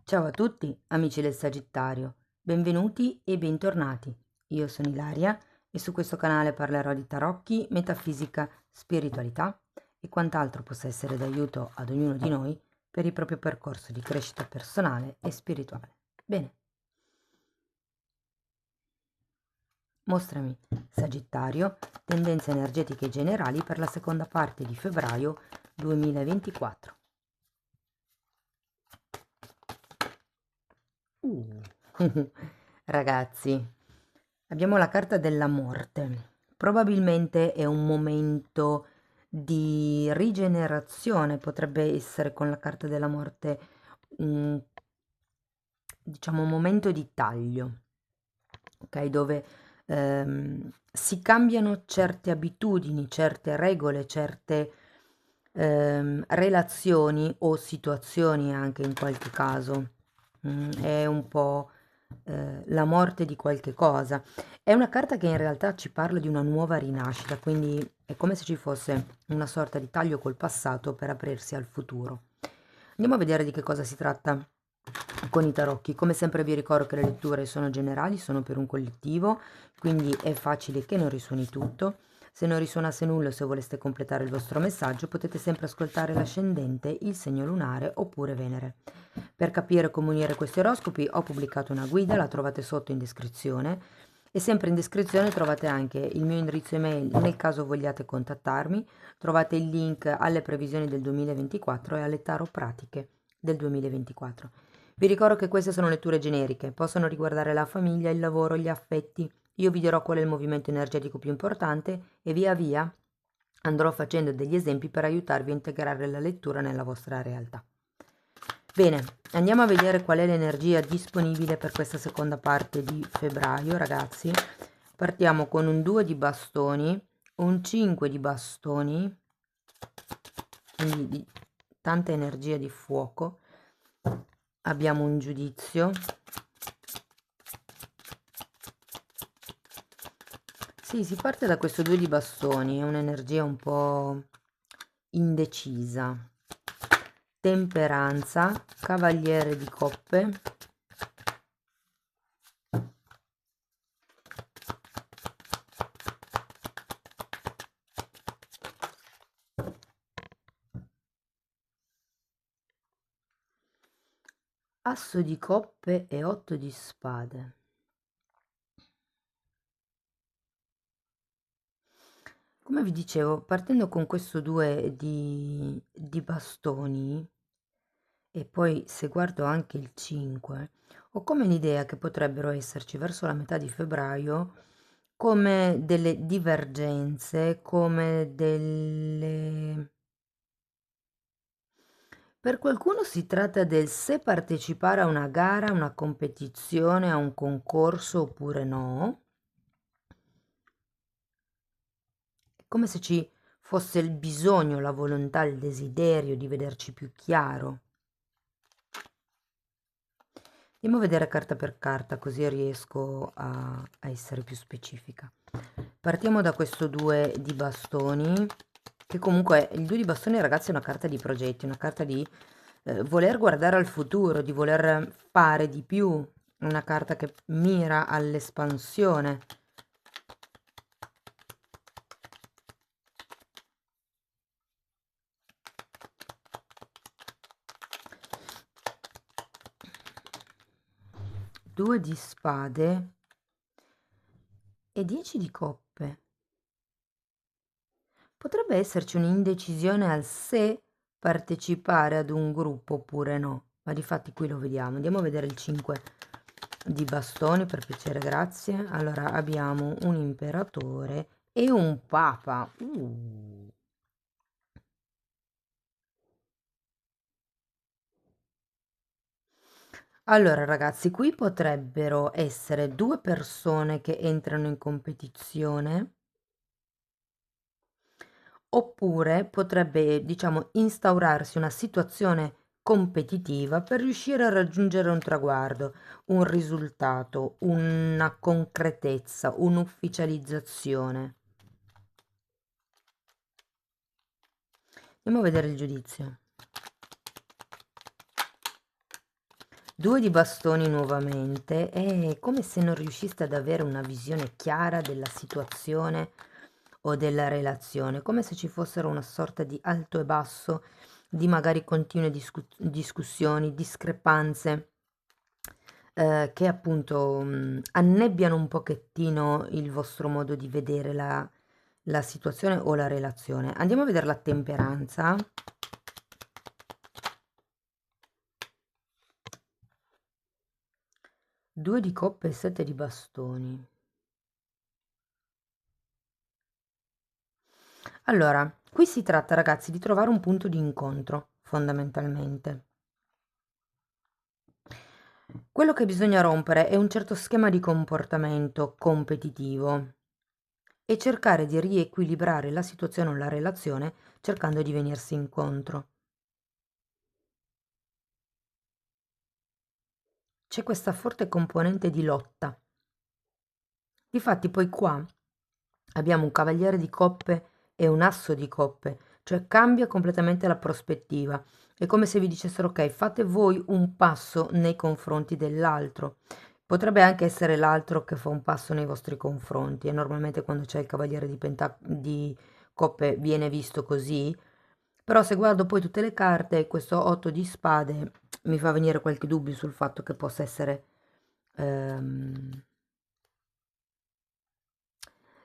Ciao a tutti, amici del Sagittario, benvenuti e bentornati. Io sono Ilaria e su questo canale parlerò di tarocchi, metafisica, spiritualità e quant'altro possa essere d'aiuto ad ognuno di noi per il proprio percorso di crescita personale e spirituale. Bene, mostrami, Sagittario, tendenze energetiche generali per la seconda parte di febbraio 2024. Uh. Ragazzi, abbiamo la carta della morte. Probabilmente è un momento di rigenerazione, potrebbe essere con la carta della morte un, diciamo, un momento di taglio, ok? Dove si cambiano certe abitudini, certe regole, certe relazioni o situazioni anche in qualche caso. È un po' la morte di qualche cosa. È una carta che in realtà ci parla di una nuova rinascita, quindi è come se ci fosse una sorta di taglio col passato per aprirsi al futuro. Andiamo a vedere di che cosa si tratta con i tarocchi. Come sempre vi ricordo che le letture sono generali, sono per un collettivo, quindi è facile che non risuoni tutto. Se non risuonasse nulla o se voleste completare il vostro messaggio, potete sempre ascoltare l'ascendente, il segno lunare oppure Venere. Per capire come unire questi oroscopi ho pubblicato una guida, la trovate sotto in descrizione e sempre in descrizione trovate anche il mio indirizzo email nel caso vogliate contattarmi, trovate il link alle previsioni del 2024 e alle tarot pratiche del 2024. Vi ricordo che queste sono letture generiche, possono riguardare la famiglia, il lavoro, gli affetti. Io vi dirò qual è il movimento energetico più importante e via via andrò facendo degli esempi per aiutarvi a integrare la lettura nella vostra realtà. Bene, andiamo a vedere qual è l'energia disponibile per questa seconda parte di febbraio, ragazzi. Partiamo con un 2 di bastoni, un 5 di bastoni, quindi di tanta energia di fuoco. Abbiamo un giudizio. Sì, si parte da questo 2 di bastoni, è un'energia un po' indecisa. Temperanza, cavaliere di coppe. Asso di coppe e 8 di spade. Come vi dicevo, partendo con questo 2 di bastoni e poi se guardo anche il 5, ho come l'idea che potrebbero esserci verso la metà di febbraio come delle divergenze, come delle... Per qualcuno si tratta del se partecipare a una gara, a una competizione, a un concorso oppure no. È come se ci fosse il bisogno, la volontà, il desiderio di vederci più chiaro. Andiamo a vedere carta per carta, così riesco a essere più specifica. Partiamo da questo 2 di bastoni, che comunque il 2 di bastoni, ragazzi, è una carta di progetti, una carta di voler guardare al futuro, di voler fare di più, una carta che mira all'espansione. Due di spade e 10 di coppe. Potrebbe esserci un'indecisione al se partecipare ad un gruppo oppure no, ma difatti qui lo vediamo. Andiamo a vedere il 5 di bastoni, per piacere, grazie. Allora abbiamo un imperatore e un papa. Allora ragazzi, qui potrebbero essere due persone che entrano in competizione, oppure potrebbe, diciamo, instaurarsi una situazione competitiva per riuscire a raggiungere un traguardo, un risultato, una concretezza, un'ufficializzazione. Andiamo a vedere il giudizio. Due di bastoni nuovamente, è come se non riusciste ad avere una visione chiara della situazione o della relazione, come se ci fossero una sorta di alto e basso, di magari continue discussioni, discrepanze, che appunto annebbiano un pochettino il vostro modo di vedere la situazione o la relazione. Andiamo a vedere la temperanza. Due di coppe e sette di bastoni. Allora, qui si tratta, ragazzi, di trovare un punto di incontro, fondamentalmente. Quello che bisogna rompere è un certo schema di comportamento competitivo e cercare di riequilibrare la situazione o la relazione cercando di venirsi incontro. C'è questa forte componente di lotta. Difatti poi qua abbiamo un cavaliere di coppe e un asso di coppe, cioè cambia completamente la prospettiva. È come se vi dicessero: ok, fate voi un passo nei confronti dell'altro. Potrebbe anche essere l'altro che fa un passo nei vostri confronti, e normalmente quando c'è il cavaliere di coppe viene visto così. Però se guardo poi tutte le carte, questo 8 di spade mi fa venire qualche dubbio sul fatto che possa essere... ehm,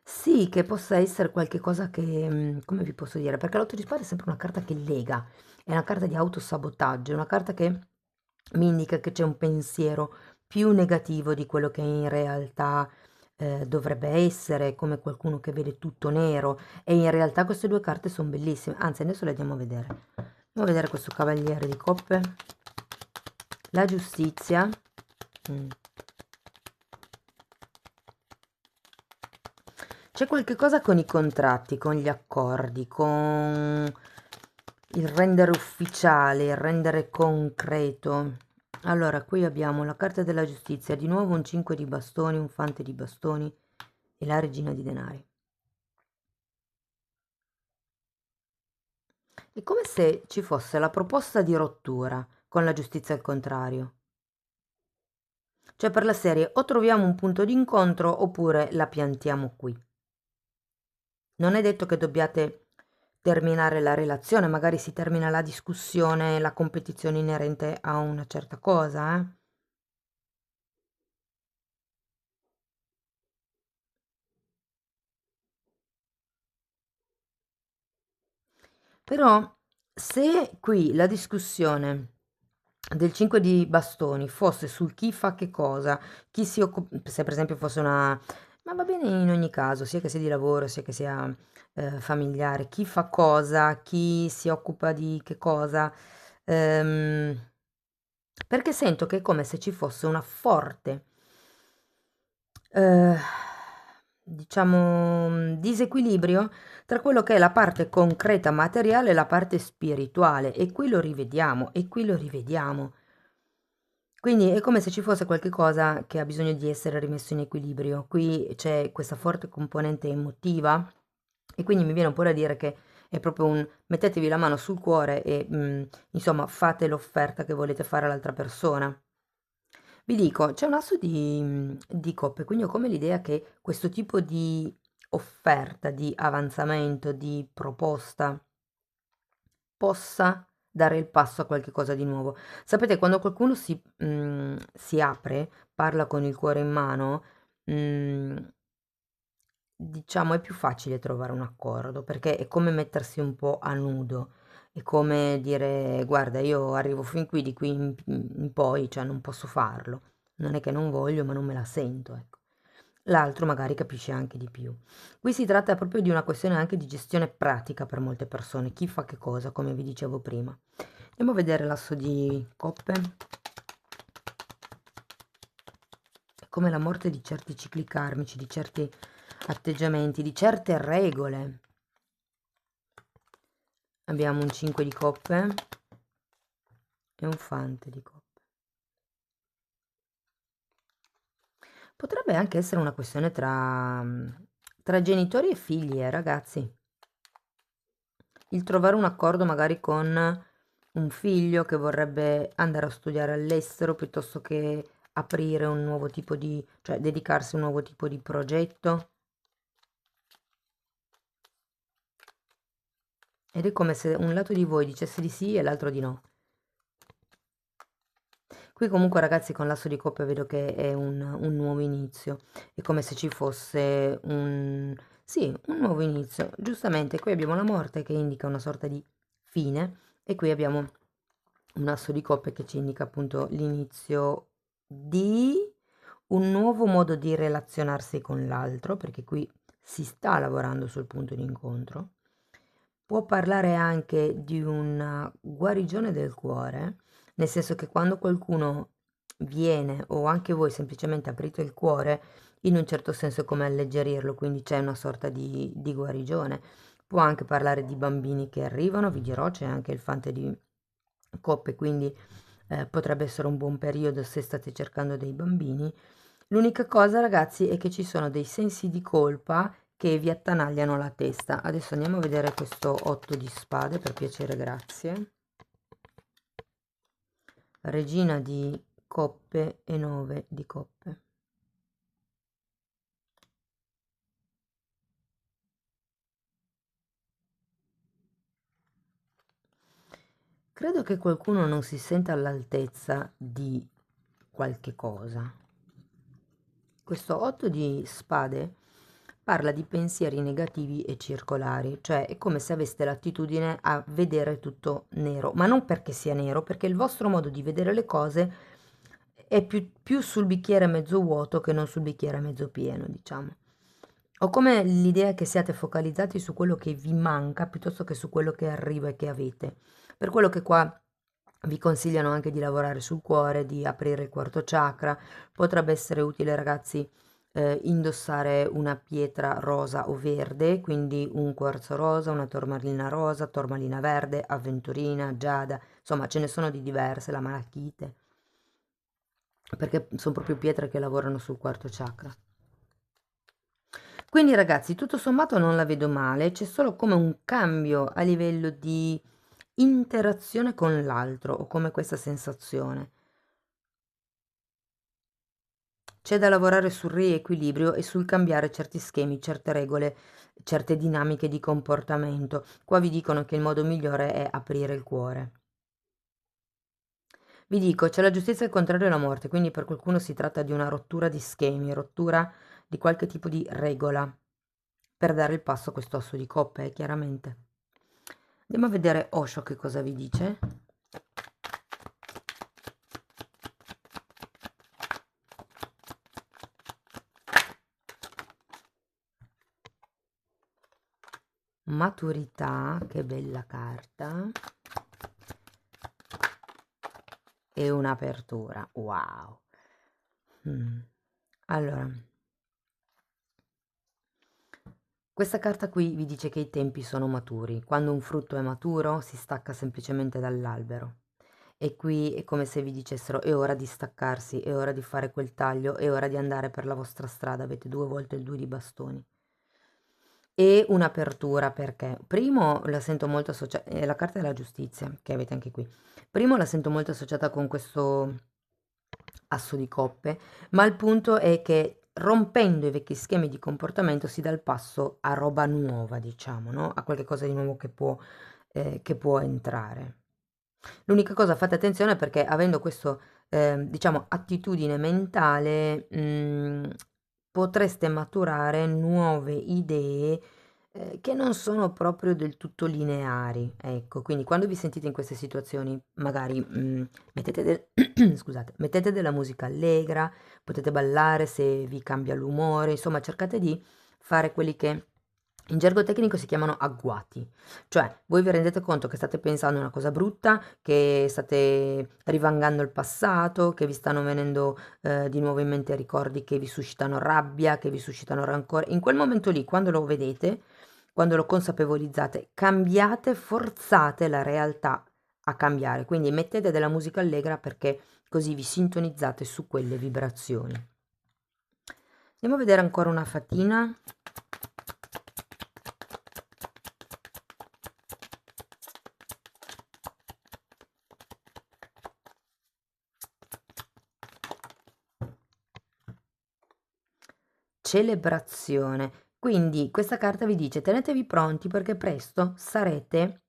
sì, che possa essere qualche cosa che, come vi posso dire? Perché l'otto di spade è sempre una carta che lega, è una carta di autosabotaggio, è una carta che mi indica che c'è un pensiero più negativo di quello che in realtà dovrebbe essere, come qualcuno che vede tutto nero, e in realtà queste due carte sono bellissime, anzi adesso le andiamo a vedere. Andiamo a vedere questo cavaliere di coppe, la giustizia. Mm. C'è qualche cosa con i contratti, con gli accordi, con il rendere ufficiale, il rendere concreto. Allora, qui abbiamo la carta della giustizia, di nuovo un 5 di bastoni, un fante di bastoni e la regina di denari. È come se ci fosse la proposta di rottura con la giustizia al contrario. Cioè per la serie o troviamo un punto di incontro oppure la piantiamo qui. Non è detto che dobbiate terminare la relazione, magari si termina la discussione, la competizione inerente a una certa cosa, eh. Però se qui la discussione del 5 di bastoni fosse sul chi fa che cosa, chi si occupa, se per esempio fosse una... Ma va bene in ogni caso, sia che sia di lavoro, sia che sia familiare, chi fa cosa, chi si occupa di che cosa, ehm, perché sento che è come se ci fosse una forte, eh, diciamo, disequilibrio tra quello che è la parte concreta materiale e la parte spirituale, e qui lo rivediamo, e qui lo rivediamo. Quindi è come se ci fosse qualche cosa che ha bisogno di essere rimesso in equilibrio. Qui c'è questa forte componente emotiva e quindi mi viene un po' da dire che è proprio un mettetevi la mano sul cuore e insomma fate l'offerta che volete fare all'altra persona. Vi dico, c'è un asso di coppe, quindi ho come l'idea che questo tipo di offerta, di avanzamento, di proposta possa dare il passo a qualche cosa di nuovo. Sapete, quando qualcuno si apre, parla con il cuore in mano, mm, diciamo è più facile trovare un accordo, perché è come mettersi un po' a nudo, è come dire, guarda, io arrivo fin qui, di qui in poi, cioè non posso farlo. Non è che non voglio, ma non me la sento, ecco. L'altro magari capisce anche di più. Qui si tratta proprio di una questione anche di gestione pratica per molte persone, chi fa che cosa, come vi dicevo prima. Andiamo a vedere l'asso di coppe. È come la morte di certi cicli karmici, di certi atteggiamenti, di certe regole. Abbiamo un 5 di coppe e un fante di coppe. Potrebbe anche essere una questione tra genitori e figli, ragazzi. Il trovare un accordo magari con un figlio che vorrebbe andare a studiare all'estero piuttosto che aprire un nuovo tipo di, cioè dedicarsi a un nuovo tipo di progetto. Ed è come se un lato di voi dicesse di sì e l'altro di no. Qui comunque ragazzi con l'asso di coppia vedo che è un nuovo inizio, è come se ci fosse un, sì, un nuovo inizio. Giustamente qui abbiamo la morte che indica una sorta di fine e qui abbiamo un asso di coppia che ci indica appunto l'inizio di un nuovo modo di relazionarsi con l'altro, perché qui si sta lavorando sul punto di incontro. Può parlare anche di una guarigione del cuore, nel senso che quando qualcuno viene o anche voi semplicemente aprite il cuore, in un certo senso è come alleggerirlo, quindi c'è una sorta di guarigione. Può anche parlare di bambini che arrivano, vi dirò, c'è anche il fante di coppe, quindi potrebbe essere un buon periodo se state cercando dei bambini. L'unica cosa, ragazzi, è che ci sono dei sensi di colpa che vi attanagliano la testa. Adesso andiamo a vedere questo 8 di spade, per piacere, grazie. Regina di coppe e 9 di coppe. Credo che qualcuno non si senta all'altezza di qualche cosa. Questo 8 di spade parla di pensieri negativi e circolari, cioè è come se aveste l'attitudine a vedere tutto nero, ma non perché sia nero, perché il vostro modo di vedere le cose è più sul bicchiere mezzo vuoto che non sul bicchiere mezzo pieno, diciamo. Ho come l'idea che siate focalizzati su quello che vi manca piuttosto che su quello che arriva e che avete. Per quello che qua vi consigliano anche di lavorare sul cuore, di aprire il quarto chakra. Potrebbe essere utile, ragazzi, indossare una pietra rosa o verde, quindi un quarzo rosa, una tormalina verde, avventurina, giada, insomma ce ne sono di diverse, la malachite, perché sono proprio pietre che lavorano sul quarto chakra. Quindi ragazzi, tutto sommato non la vedo male, c'è solo come un cambio a livello di interazione con l'altro, o come questa sensazione. C'è da lavorare sul riequilibrio e sul cambiare certi schemi, certe regole, certe dinamiche di comportamento. Qua vi dicono che il modo migliore è aprire il cuore. Vi dico, c'è la giustizia al contrario della morte, quindi per qualcuno si tratta di una rottura di schemi, rottura di qualche tipo di regola per dare il passo a questo asso di coppe, chiaramente. Andiamo a vedere Osho che cosa vi dice. Maturità, che bella carta. E un'apertura, wow. Allora, questa carta qui vi dice che i tempi sono maturi. Quando un frutto è maturo si stacca semplicemente dall'albero. E qui è come se vi dicessero è ora di staccarsi, è ora di fare quel taglio, è ora di andare per la vostra strada. Avete 2 volte il 2 di bastoni. E un'apertura perché primo la sento molto associata, la carta della giustizia che avete anche qui. Primo la sento molto associata con questo asso di coppe, ma il punto è che rompendo i vecchi schemi di comportamento si dà il passo a roba nuova, diciamo, no? A qualche cosa di nuovo che può entrare. L'unica cosa, fate attenzione perché avendo questo, diciamo, attitudine mentale, potreste maturare nuove idee, che non sono proprio del tutto lineari, ecco. Quindi quando vi sentite in queste situazioni, magari, mettete scusate, mettete della musica allegra, potete ballare se vi cambia l'umore, insomma cercate di fare quelli che in gergo tecnico si chiamano agguati. Cioè, voi vi rendete conto che state pensando a una cosa brutta, che state rivangando il passato, che vi stanno venendo di nuovo in mente ricordi che vi suscitano rabbia, che vi suscitano rancore. In quel momento lì, quando lo vedete, quando lo consapevolizzate, cambiate, forzate la realtà a cambiare. Quindi mettete della musica allegra perché così vi sintonizzate su quelle vibrazioni. Andiamo a vedere ancora una fatina. celebrazione. Quindi questa carta vi dice tenetevi pronti perché presto sarete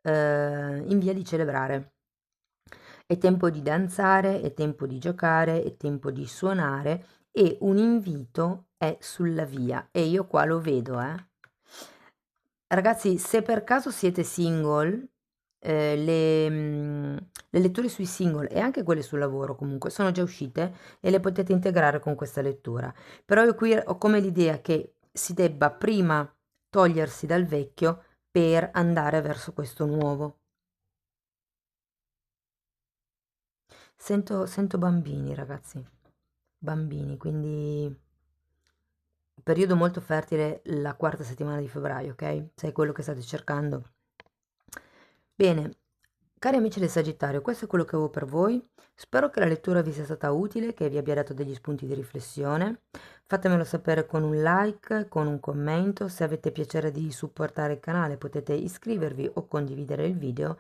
in via di celebrare. È tempo di danzare, è tempo di giocare, è tempo di suonare e un invito è sulla via. E io qua lo vedo, eh. Ragazzi, se per caso siete single, le letture sui single e anche quelle sul lavoro comunque sono già uscite e le potete integrare con questa lettura. Però io qui ho come l'idea che si debba prima togliersi dal vecchio per andare verso questo nuovo. Sento bambini, ragazzi, bambini, quindi periodo molto fertile la quarta settimana di febbraio, ok? Se è quello che state cercando. Bene, cari amici del Sagittario, questo è quello che avevo per voi. Spero che la lettura vi sia stata utile, che vi abbia dato degli spunti di riflessione. Fatemelo sapere con un like, con un commento. Se avete piacere di supportare il canale potete iscrivervi o condividere il video.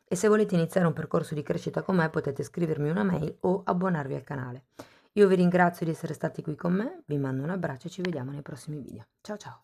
E se volete iniziare un percorso di crescita con me potete scrivermi una mail o abbonarvi al canale. Io vi ringrazio di essere stati qui con me, vi mando un abbraccio e ci vediamo nei prossimi video. Ciao ciao!